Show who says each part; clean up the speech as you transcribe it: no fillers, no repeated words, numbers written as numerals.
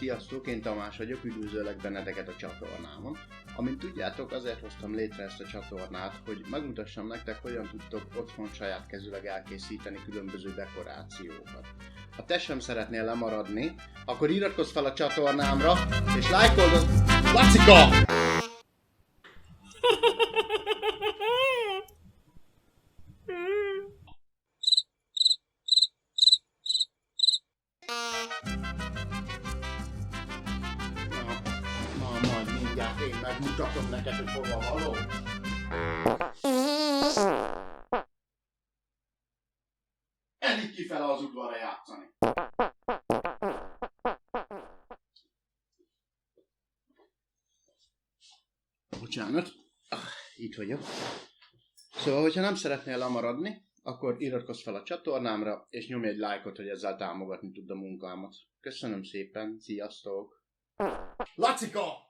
Speaker 1: Sziasztok, én Tamás vagyok, üdvözöllek benneteket a csatornámon. Amint tudjátok, azért hoztam létre ezt a csatornát, hogy megmutassam nektek, hogyan tudtok otthon saját kezűleg elkészíteni különböző dekorációkat. Ha te sem szeretnél lemaradni, akkor iratkozz fel a csatornámra, és lájkold a... Lacika! Majd mindjárt én megmutatom neked, hogy hova való. Eddig kifele az udvarra játszani. Bocsánat, itt vagyok. Szóval, hogyha nem szeretnél lemaradni, akkor iratkozz fel a csatornámra, és nyomj egy lájkot, hogy ezzel támogatni tud a munkámat. Köszönöm szépen, sziasztok! Lacika!